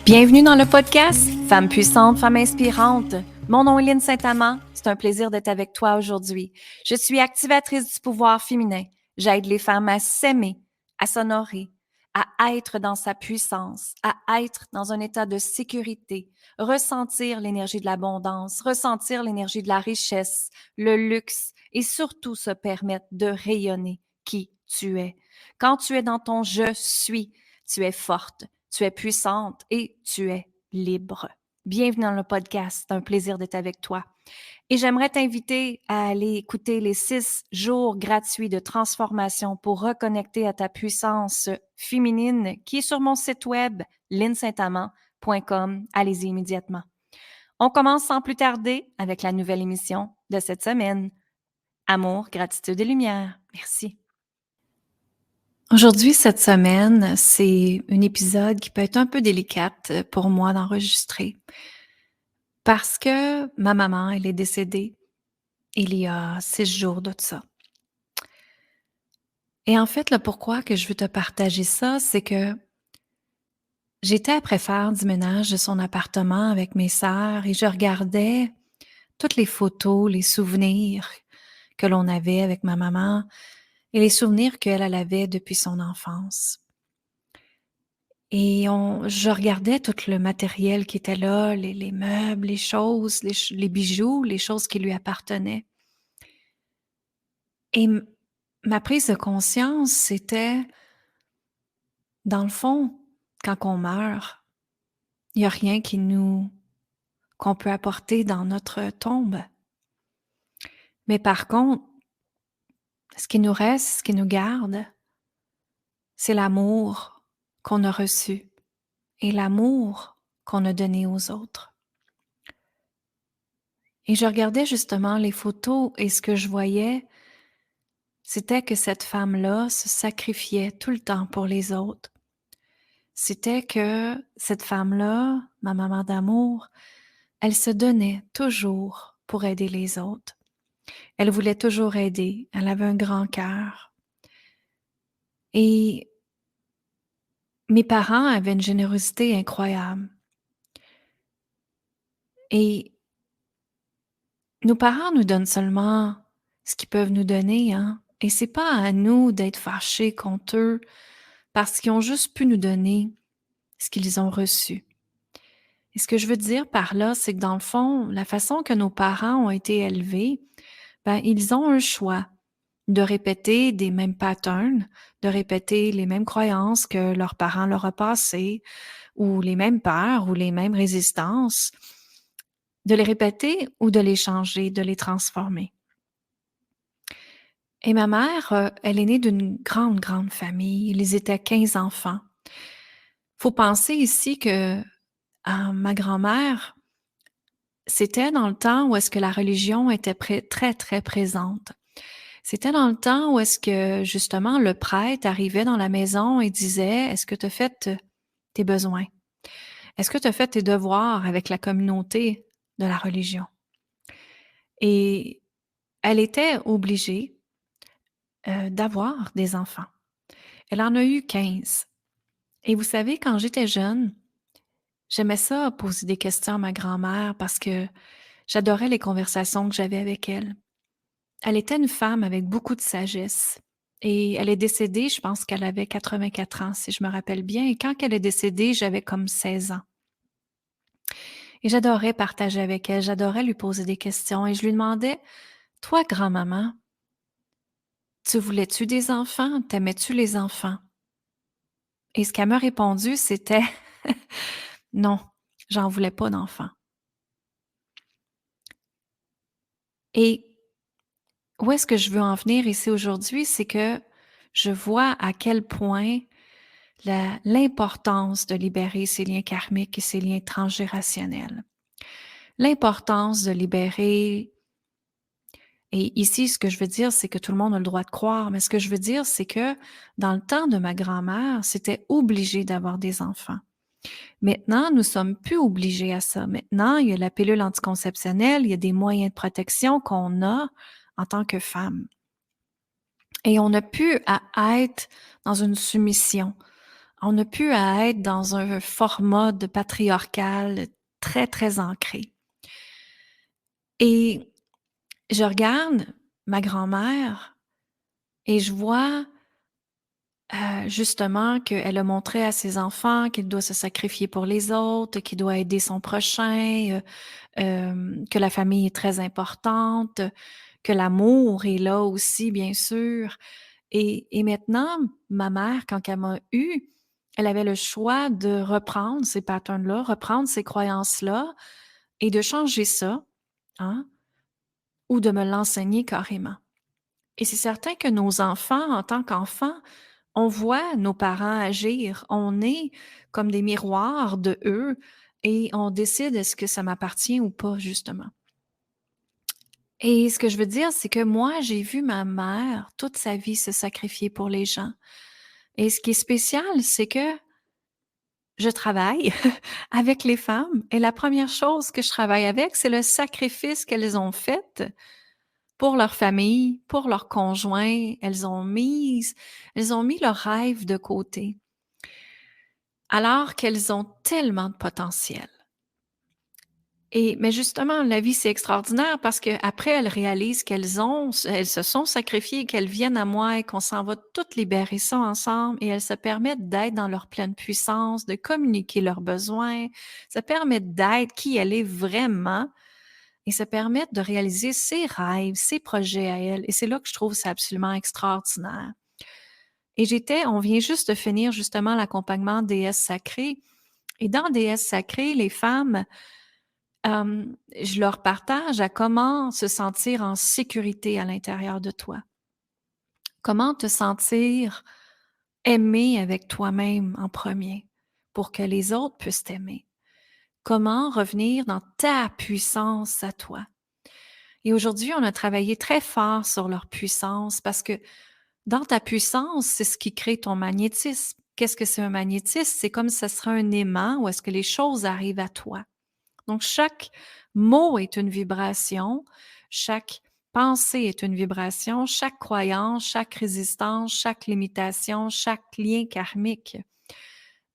Bienvenue dans le podcast Femmes puissantes, femmes inspirantes. Mon nom est Lynne Saint-Amand. C'est un plaisir d'être avec toi aujourd'hui. Je suis activatrice du pouvoir féminin. J'aide les femmes à s'aimer, à s'honorer, à être dans sa puissance, à être dans un état de sécurité, ressentir l'énergie de l'abondance, ressentir l'énergie de la richesse, le luxe et surtout se permettre de rayonner qui tu es. Quand tu es dans ton « je suis », tu es forte. Tu es puissante et tu es libre. Bienvenue dans le podcast. C'est un plaisir d'être avec toi. Et j'aimerais t'inviter à aller écouter les 6 jours gratuits de transformation pour reconnecter à ta puissance féminine qui est sur mon site web lynnesaintamand.com. Allez-y immédiatement. On commence sans plus tarder avec la nouvelle émission de cette semaine. Amour, gratitude et lumière. Merci. Aujourd'hui, cette semaine, c'est un épisode qui peut être un peu délicate pour moi d'enregistrer parce que ma maman, elle est décédée il y a 6 jours de ça. Et en fait, le pourquoi que je veux te partager ça, c'est que j'étais après faire du ménage de son appartement avec mes sœurs et je regardais toutes les photos, les souvenirs que l'on avait avec ma maman et les souvenirs qu'elle avait depuis son enfance. Et je regardais tout le matériel qui était là, les meubles, les choses, les bijoux, les choses qui lui appartenaient. Et ma prise de conscience, c'était, dans le fond, quand on meurt, il n'y a rien qu'on peut apporter dans notre tombe. Mais par contre, ce qui nous reste, ce qui nous garde, c'est l'amour qu'on a reçu et l'amour qu'on a donné aux autres. Et je regardais justement les photos et ce que je voyais, c'était que cette femme-là se sacrifiait tout le temps pour les autres. C'était que cette femme-là, ma maman d'amour, elle se donnait toujours pour aider les autres. Elle voulait toujours aider. Elle avait un grand cœur. Et mes parents avaient une générosité incroyable. Et nos parents nous donnent seulement ce qu'ils peuvent nous donner, hein. Et c'est pas à nous d'être fâchés contre eux parce qu'ils ont juste pu nous donner ce qu'ils ont reçu. Et ce que je veux dire par là, c'est que dans le fond, la façon que nos parents ont été élevés, ils ont un choix de répéter des mêmes patterns, de répéter les mêmes croyances que leurs parents leur ont passées, ou les mêmes peurs, ou les mêmes résistances, de les répéter ou de les changer, de les transformer. Et ma mère, elle est née d'une grande, grande famille. Ils étaient 15 enfants. Faut penser ici que ma grand-mère, c'était dans le temps où est-ce que la religion était très, très présente. C'était dans le temps où est-ce que, justement, le prêtre arrivait dans la maison et disait: « Est-ce que tu as fait tes besoins? Est-ce que tu as fait tes devoirs avec la communauté de la religion? » Et elle était obligée d'avoir des enfants. Elle en a eu 15. Et vous savez, quand j'étais jeune, j'aimais ça poser des questions à ma grand-mère parce que j'adorais les conversations que j'avais avec elle. Elle était une femme avec beaucoup de sagesse et elle est décédée, je pense qu'elle avait 84 ans, si je me rappelle bien. Et quand elle est décédée, j'avais comme 16 ans. Et j'adorais partager avec elle, j'adorais lui poser des questions et je lui demandais: « Toi, grand-maman, tu voulais-tu des enfants? T'aimais-tu les enfants? » Et ce qu'elle m'a répondu, c'était: « Non, j'en voulais pas d'enfants. » Et où est-ce que je veux en venir ici aujourd'hui, c'est que je vois à quel point l'importance de libérer ces liens karmiques et ces liens transgénérationnels. L'importance de libérer, et ici, ce que je veux dire, c'est que tout le monde a le droit de croire, mais ce que je veux dire, c'est que dans le temps de ma grand-mère, c'était obligé d'avoir des enfants. Maintenant, nous sommes plus obligés à ça. Maintenant, il y a la pilule anticonceptionnelle, il y a des moyens de protection qu'on a en tant que femme. Et on n'a plus à être dans une soumission. On n'a plus à être dans un format de patriarcal très, très ancré. Et je regarde ma grand-mère et je vois justement qu'elle a montré à ses enfants qu'elle doit se sacrifier pour les autres, qu'il doit aider son prochain, que la famille est très importante, que l'amour est là aussi, bien sûr. Et maintenant, ma mère, quand elle m'a eue, elle avait le choix de reprendre ces patterns-là, reprendre ces croyances-là et de changer ça, hein, ou de me l'enseigner carrément. Et c'est certain que nos enfants, en tant qu'enfants, on voit nos parents agir, on est comme des miroirs de eux et on décide est-ce que ça m'appartient ou pas, justement. Et ce que je veux dire, c'est que moi, j'ai vu ma mère toute sa vie se sacrifier pour les gens. Et ce qui est spécial, c'est que je travaille avec les femmes et la première chose que je travaille avec, c'est le sacrifice qu'elles ont fait pour leur famille, pour leur conjoint. Elles ont mis leurs rêves de côté, alors qu'elles ont tellement de potentiel. Mais justement, la vie, c'est extraordinaire parce qu'après, elles réalisent elles se sont sacrifiées, qu'elles viennent à moi et qu'on s'en va toutes libérer ça ensemble et elles se permettent d'être dans leur pleine puissance, de communiquer leurs besoins, se permettent d'être qui elle est vraiment et se permettent de réaliser ses rêves, ses projets à elle. Et c'est là que je trouve ça absolument extraordinaire. Et on vient juste de finir justement l'accompagnement déesse sacrée. Et dans déesse sacrée, les femmes, je leur partage à comment se sentir en sécurité à l'intérieur de toi. Comment te sentir aimé avec toi-même en premier pour que les autres puissent t'aimer. Comment revenir dans ta puissance à toi. Et aujourd'hui, on a travaillé très fort sur leur puissance parce que dans ta puissance, c'est ce qui crée ton magnétisme. Qu'est-ce que c'est un magnétisme? C'est comme si ce serait un aimant où est-ce que les choses arrivent à toi. Donc, chaque mot est une vibration, chaque pensée est une vibration, chaque croyance, chaque résistance, chaque limitation, chaque lien karmique.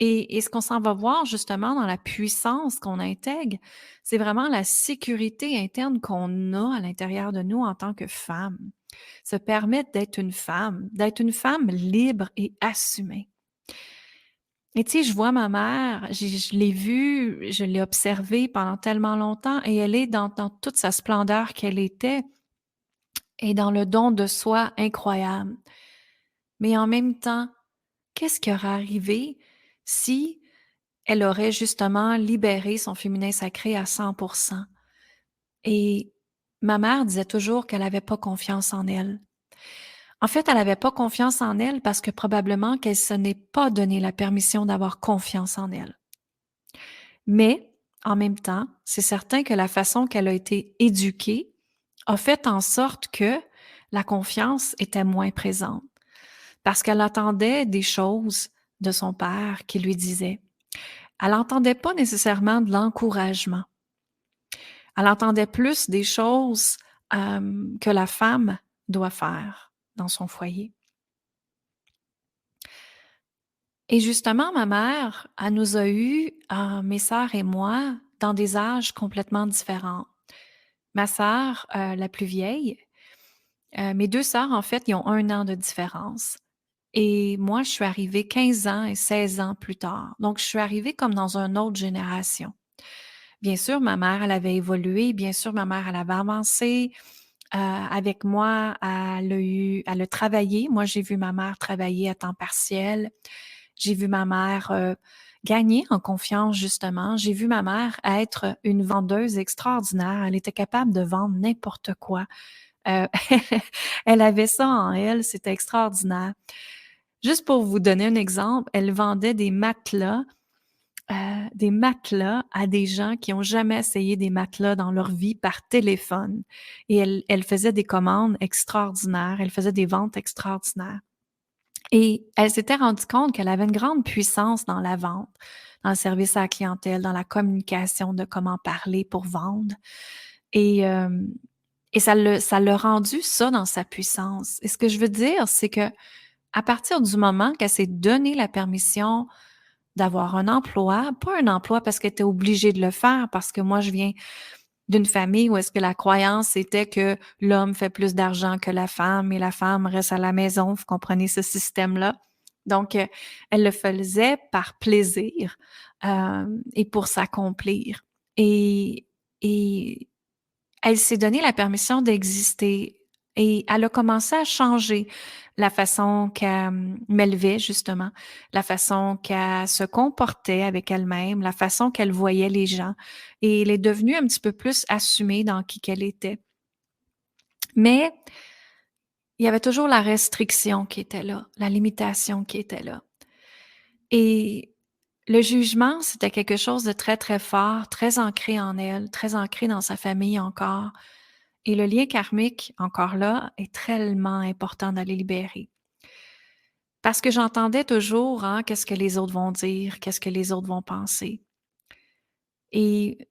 Et ce qu'on s'en va voir justement dans la puissance qu'on intègre, c'est vraiment la sécurité interne qu'on a à l'intérieur de nous en tant que femme. Se permettre d'être une femme libre et assumée. Et tu sais, je vois ma mère, je l'ai vue, je l'ai observée pendant tellement longtemps et elle est dans toute sa splendeur qu'elle était et dans le don de soi incroyable. Mais en même temps, qu'est-ce qui aurait arrivé si elle aurait justement libéré son féminin sacré à 100%? Et ma mère disait toujours qu'elle n'avait pas confiance en elle. En fait, elle n'avait pas confiance en elle parce que probablement qu'elle se n'est pas donné la permission d'avoir confiance en elle. Mais, en même temps, c'est certain que la façon qu'elle a été éduquée a fait en sorte que la confiance était moins présente. Parce qu'elle attendait des choses de son père qui lui disait. Elle n'entendait pas nécessairement de l'encouragement. Elle entendait plus des choses que la femme doit faire dans son foyer. Et justement, ma mère, elle nous a eus, mes sœurs et moi, dans des âges complètement différents. Ma sœur, la plus vieille, mes 2 sœurs, en fait, ils ont 1 an de différence. Et moi, je suis arrivée 15 ans et 16 ans plus tard. Donc, je suis arrivée comme dans une autre génération. Bien sûr, ma mère, elle avait évolué. Bien sûr, ma mère, elle avait avancé. Avec moi, elle a travaillé. Moi, j'ai vu ma mère travailler à temps partiel. J'ai vu ma mère gagner en confiance, justement. J'ai vu ma mère être une vendeuse extraordinaire. Elle était capable de vendre n'importe quoi. Euh, elle avait ça en elle, c'était extraordinaire. Juste pour vous donner un exemple, elle vendait des matelas à des gens qui n'ont jamais essayé des matelas dans leur vie par téléphone. Et elle faisait des commandes extraordinaires, elle faisait des ventes extraordinaires. Et elle s'était rendue compte qu'elle avait une grande puissance dans la vente, dans le service à la clientèle, dans la communication de comment parler pour vendre. Et, hem et ça l'a rendu ça dans sa puissance. Et ce que je veux dire, c'est que à partir du moment qu'elle s'est donné la permission d'avoir un emploi, pas un emploi parce qu'elle était obligée de le faire, parce que moi je viens d'une famille où est-ce que la croyance était que l'homme fait plus d'argent que la femme et la femme reste à la maison. Vous comprenez ce système-là? Donc, elle le faisait par plaisir, et pour s'accomplir. Et et elle s'est donné la permission d'exister et elle a commencé à changer la façon qu'elle, m'élevait justement, la façon qu'elle se comportait avec elle-même, la façon qu'elle voyait les gens et elle est devenue un petit peu plus assumée dans qui qu'elle était. Mais il y avait toujours la restriction qui était là, la limitation qui était là et le jugement, c'était quelque chose de très, très fort, très ancré en elle, très ancré dans sa famille encore. Et le lien karmique, encore là, est tellement important d'aller libérer. Parce que j'entendais toujours, hein, qu'est-ce que les autres vont dire, qu'est-ce que les autres vont penser. Et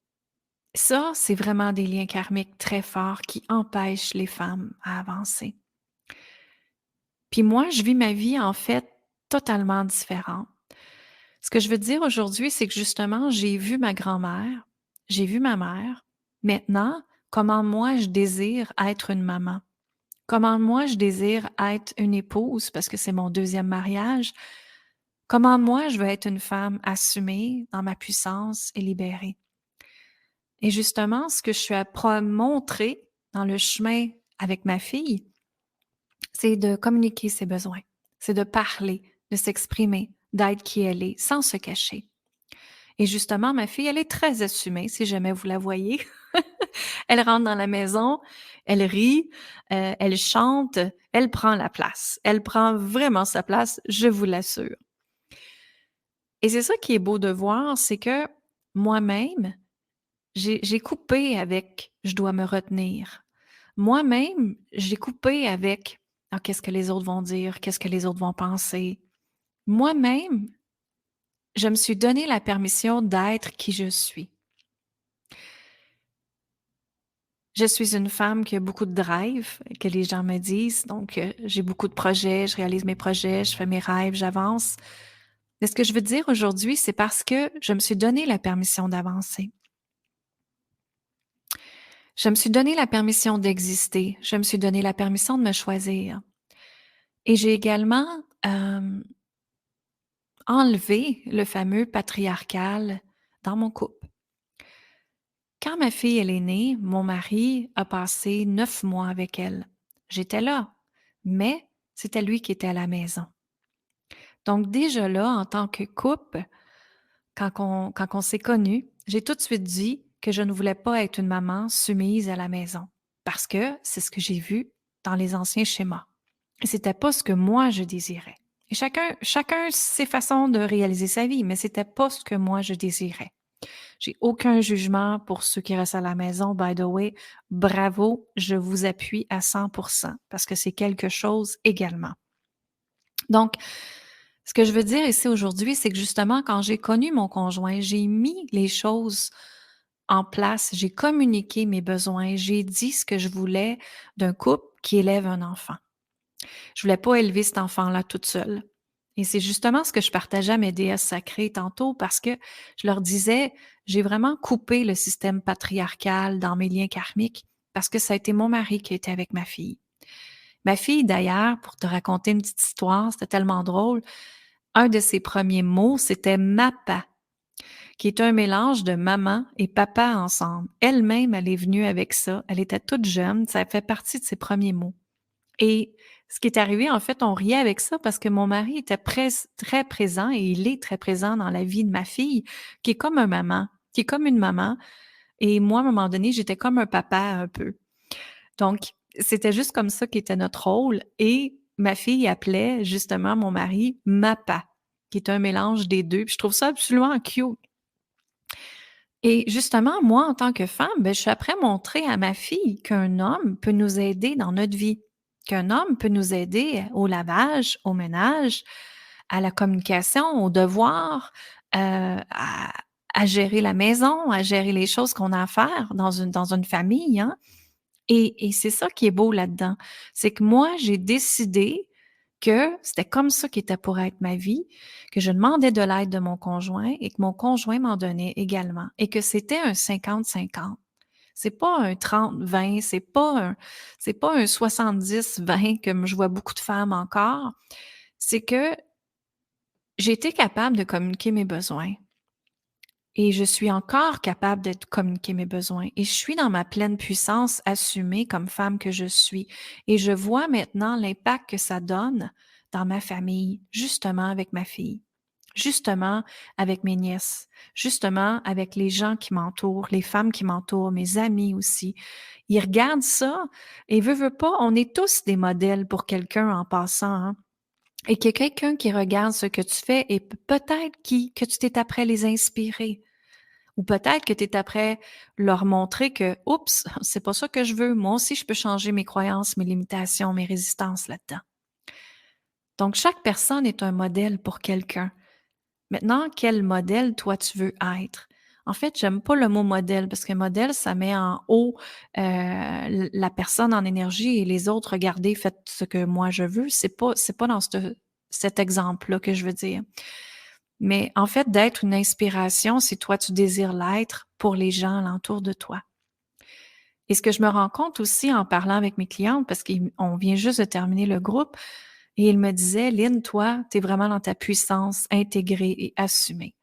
ça, c'est vraiment des liens karmiques très forts qui empêchent les femmes à avancer. Puis moi, je vis ma vie, en fait, totalement différente. Ce que je veux dire aujourd'hui, c'est que justement, j'ai vu ma grand-mère, j'ai vu ma mère. Maintenant, comment moi, je désire être une maman. Comment moi je désire être une épouse parce que c'est mon deuxième mariage. Comment moi je veux être une femme assumée dans ma puissance et libérée. Et justement, ce que je suis à montrer dans le chemin avec ma fille, c'est de communiquer ses besoins, c'est de parler, de s'exprimer, d'être qui elle est, sans se cacher. Et justement, ma fille, elle est très assumée, si jamais vous la voyez. Elle rentre dans la maison, elle rit, elle chante, elle prend la place. Elle prend vraiment sa place, je vous l'assure. Et c'est ça qui est beau de voir, c'est que moi-même, j'ai coupé avec «je dois me retenir». Moi-même, j'ai coupé avec «ah, qu'est-ce que les autres vont dire? Qu'est-ce que les autres vont penser?» Moi-même, je me suis donné la permission d'être qui je suis. Je suis une femme qui a beaucoup de drive, que les gens me disent. Donc, j'ai beaucoup de projets, je réalise mes projets, je fais mes rêves, j'avance. Mais ce que je veux dire aujourd'hui, c'est parce que je me suis donné la permission d'avancer. Je me suis donné la permission d'exister. Je me suis donné la permission de me choisir. Et j'ai également enlevé le fameux patriarcal dans mon couple. Quand ma fille elle est née, mon mari a passé 9 mois avec elle. J'étais là, mais c'était lui qui était à la maison. Donc déjà là, en tant que couple, quand on s'est connus, j'ai tout de suite dit que je ne voulais pas être une maman soumise à la maison parce que c'est ce que j'ai vu dans les anciens schémas. Et c'était pas ce que moi je désirais. Et chacun ses façons de réaliser sa vie, mais c'était pas ce que moi je désirais. J'ai aucun jugement pour ceux qui restent à la maison. By the way, bravo, je vous appuie à 100% parce que c'est quelque chose également. Donc, ce que je veux dire ici aujourd'hui, c'est que justement, quand j'ai connu mon conjoint, j'ai mis les choses en place, j'ai communiqué mes besoins, j'ai dit ce que je voulais d'un couple qui élève un enfant. Je voulais pas élever cet enfant-là toute seule. Et c'est justement ce que je partageais à mes déesses sacrées tantôt parce que je leur disais, j'ai vraiment coupé le système patriarcal dans mes liens karmiques parce que ça a été mon mari qui était avec ma fille. Ma fille, d'ailleurs, pour te raconter une petite histoire, c'était tellement drôle, un de ses premiers mots, c'était «mappa», qui est un mélange de maman et papa ensemble. Elle-même, elle est venue avec ça. Elle était toute jeune, ça fait partie de ses premiers mots. Et ce qui est arrivé, en fait, on riait avec ça parce que mon mari était très présent et il est très présent dans la vie de ma fille, qui est comme un maman, qui est comme une maman. Et moi, à un moment donné, j'étais comme un papa un peu. Donc, c'était juste comme ça qu'était notre rôle. Et ma fille appelait justement mon mari Mappa, qui est un mélange des deux. Puis je trouve ça absolument cute. Et justement, moi, en tant que femme, ben, je suis après montrer à ma fille qu'un homme peut nous aider dans notre vie. qu'un homme peut nous aider au lavage, au ménage, à la communication, aux devoirs, à gérer la maison, à gérer les choses qu'on a à faire dans une famille, hein. Et c'est ça qui est beau là-dedans. C'est que moi, j'ai décidé que c'était comme ça qui était pour être ma vie, que je demandais de l'aide de mon conjoint et que mon conjoint m'en donnait également et que c'était un 50-50. C'est pas un 30-20, c'est pas un 70-20 comme je vois beaucoup de femmes encore. C'est que j'ai été capable de communiquer mes besoins. Et je suis encore capable de communiquer mes besoins et je suis dans ma pleine puissance assumée comme femme que je suis. Et je vois maintenant l'impact que ça donne dans ma famille, justement avec ma fille, justement avec mes nièces, justement avec les gens qui m'entourent, les femmes qui m'entourent, mes amis aussi. Ils regardent ça et veut pas, on est tous des modèles pour quelqu'un en passant, hein. Et qu'il y a quelqu'un qui regarde ce que tu fais et peut-être que tu t'es après les inspirer. Ou peut-être que tu es après leur montrer que, oups, c'est pas ça que je veux. Moi aussi, je peux changer mes croyances, mes limitations, mes résistances là-dedans. Donc, chaque personne est un modèle pour quelqu'un. Maintenant, quel modèle, toi, tu veux être? En fait, j'aime pas le mot modèle parce que modèle, ça met en haut la personne en énergie et les autres, regardez, faites ce que moi je veux. C'est pas dans cet exemple-là que je veux dire. Mais en fait, d'être une inspiration, si toi, tu désires l'être pour les gens alentour de toi. Et ce que je me rends compte aussi en parlant avec mes clientes, parce qu'on vient juste de terminer le groupe, et ils me disaient, Lynn, toi, tu es vraiment dans ta puissance intégrée et assumée.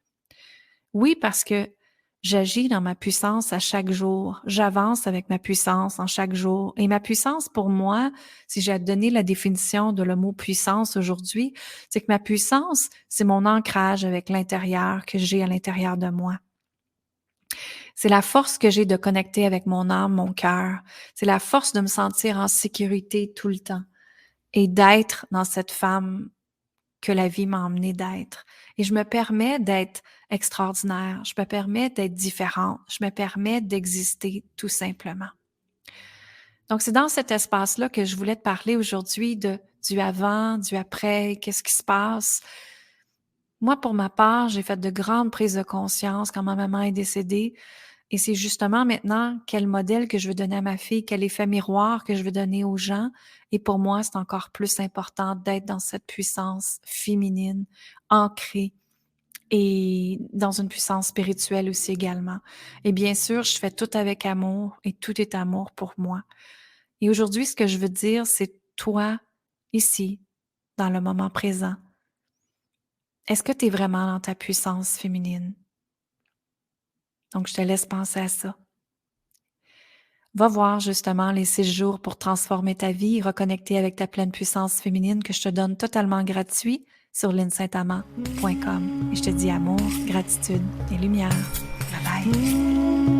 Oui, parce que j'agis dans ma puissance à chaque jour. J'avance avec ma puissance en chaque jour. Et ma puissance, pour moi, si j'ai à donner la définition de le mot puissance aujourd'hui, c'est que ma puissance, c'est mon ancrage avec l'intérieur que j'ai à l'intérieur de moi. C'est la force que j'ai de connecter avec mon âme, mon cœur. C'est la force de me sentir en sécurité tout le temps et d'être dans cette femme que la vie m'a emmenée d'être. Et je me permets d'être extraordinaire, je me permets d'être différente, je me permets d'exister tout simplement. Donc, c'est dans cet espace-là que je voulais te parler aujourd'hui du avant, du après, qu'est-ce qui se passe. Moi, pour ma part, j'ai fait de grandes prises de conscience quand ma maman est décédée. Et c'est justement maintenant quel modèle que je veux donner à ma fille, quel effet miroir que je veux donner aux gens. Et pour moi, c'est encore plus important d'être dans cette puissance féminine, ancrée et dans une puissance spirituelle aussi également. Et bien sûr, je fais tout avec amour et tout est amour pour moi. Et aujourd'hui, ce que je veux dire, c'est toi, ici, dans le moment présent. Est-ce que tu es vraiment dans ta puissance féminine? Donc, je te laisse penser à ça. Va voir justement les 6 jours pour transformer ta vie et reconnecter avec ta pleine puissance féminine que je te donne totalement gratuit sur linsaintamant.com. Et je te dis amour, gratitude et lumière. Bye bye!